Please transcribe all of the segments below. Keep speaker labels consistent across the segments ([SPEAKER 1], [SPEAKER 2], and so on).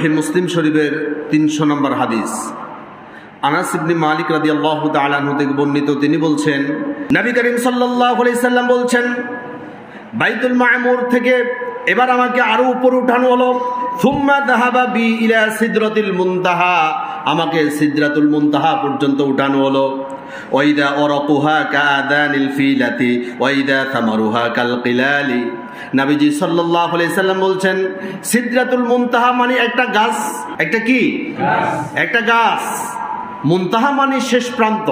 [SPEAKER 1] সহিহ মুসলিম শরীফের 300 নম্বর হাদিস। আনাস ইবনে মালিক রাদিয়াল্লাহু তাআলা আনহু থেকে বর্ণিত, তিনি বলছেন, নবী করিম সাল্লাল্লাহু আলাইহি সাল্লাম বলছেন, বাইতুল মামুর থেকে এবার আমাকে আরো উপরে উঠানো হলো। সুম্মা যাহাবা বি ইলা সিদরাতিল মুনতাহা, আমাকে সিদরাতুল মুনতাহা পর্যন্ত উঠানো হলো। ওয়াইদা ওয়ারাকুহা কাআদানিল ফিলাতি ওয়াইদা সামারুহা কাল কিলালি। নবীজি সাল্লাল্লাহু আলাইহি সাল্লাম বলছেন, সিদরাতুল মুনতাহা মানে একটা গাছ। একটা কি গাছ? একটা গাছ। মুনতাহা মানে শেষ প্রান্ত।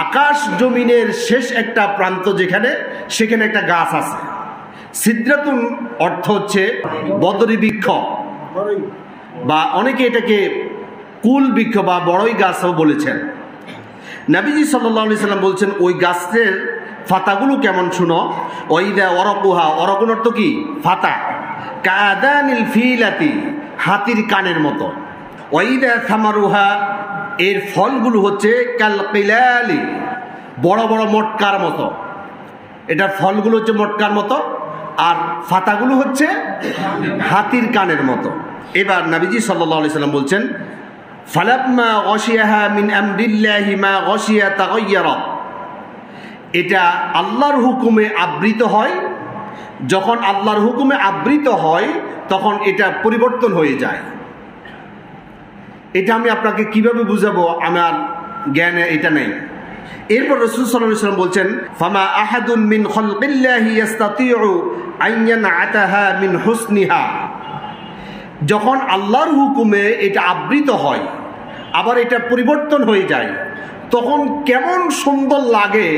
[SPEAKER 1] আকাশ জমিনের শেষ একটা প্রান্ত যেখানে, সেখানে একটা গাছ আছে। সিদরাতুল অর্থ হচ্ছে বদরি বৃক্ষ, বা অনেকে এটাকে কুল বৃক্ষ বা বড়ই গাছও বলেছেন। নবীজি সাল্লাল্লাহু আলাইহি সাল্লাম বলছেন, ওই গাছের ফাতাগুলো কেমন শুনো। ওয়াইদা ওয়ারাকুহা, ওয়ারাকুন অর্থ কি? ফাতা। কাআদানিল ফিলাতি, হাতির কানের মতো। ওয়াইদা সামারুহা, এর ফলগুলো হচ্ছে কাল কিলালি, বড় বড় মটকার মতো। এটার ফলগুলো হচ্ছে মটকার মতো, আর ফাতাগুলো হচ্ছে হাতির কানের মতো। এবার নবীজি সাল্লাল্লাহু আলাইহি সাল্লাম বলছেন, ফালাম্মা গাশিয়াহা মিন আমরিল্লাহি মা গাশিয়া তাগায়্যারা, এটা আল্লাহর হুকুমে আবৃত হয়। যখন আল্লাহর হুকুমে আবৃত হয় তখন এটা পরিবর্তন হয়ে যায়। এটা আমি আপনাকে কিভাবে বুঝাবো, আমার জ্ঞানে এটা নেই। এরপর রাসূল সাল্লাল্লাহু আলাইহি ওয়াসাল্লাম বলছেন, ফামা আহাদুন মিন খালকিল্লাহি ইস্তাতিউ আন ইয়ানআতাহা মিন হুসনিহা, যখন আল্লাহর হুকুমে এটা আবৃত হয় আবার এটা পরিবর্তন হয়ে যায়, তখন কেমন সুন্দর লাগে।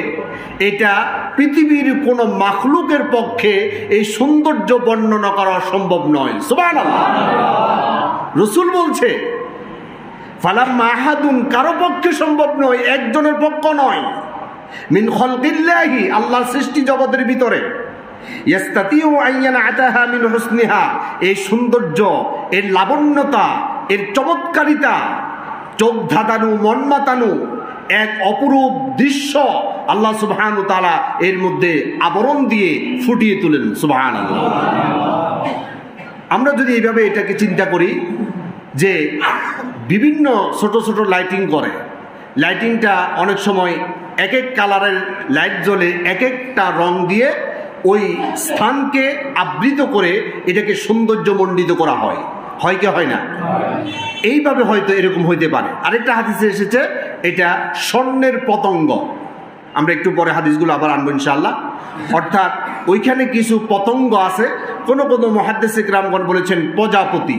[SPEAKER 1] এটা পৃথিবীর কোনো মাখলুকের পক্ষে এই সৌন্দর্য বর্ণনা করা সম্ভব নয়। সুবহানাল্লাহ। রাসূল বলছে, ফালাম্মা আহাদুন, কারো পক্ষে সম্ভব নয়, একজনের পক্ষ নয়, মিন খালকিল্লাহি, আল্লাহর সৃষ্টি জগতের ভিতরে, ইয়াস্তাতিউ আন ইয়ানআতাহা মিন হুসনিহা, এই সৌন্দর্য, এর লাবণ্যতা, এর চমৎকারিতা, চোখ ধাঁধানো, মন মাতানো এক অপরূপ দৃশ্য আল্লাহ সুবহানাহু ওয়া তাআলা এর মধ্যে আবরণ দিয়ে ফুটিয়ে তোলেন। সুবহানাল্লাহ। আমরা যদি এইভাবে এটাকে চিন্তা করি যে বিভিন্ন ছোট ছোট লাইটিং করে, লাইটিংটা অনেক সময় এক এক কালারের লাইট জ্বলে, এক একটা রং দিয়ে ওই স্থানকে আবৃত করে এটাকে সৌন্দর্যমণ্ডিত করা হয়। হয় কি হয় না? এইভাবে হয়তো এরকম হইতে পারে। আরেকটা হাদিসে এসেছে, এটা স্বর্ণের পতঙ্গ। আমরা একটু পরে হাদিসগুলো আবার আনবো ইনশাআল্লাহ। অর্থাৎ ওইখানে কিছু পতঙ্গ আছে, কোনো কোনো মুহাদ্দিস ইকরামগণ বলেছেন প্রজাপতি।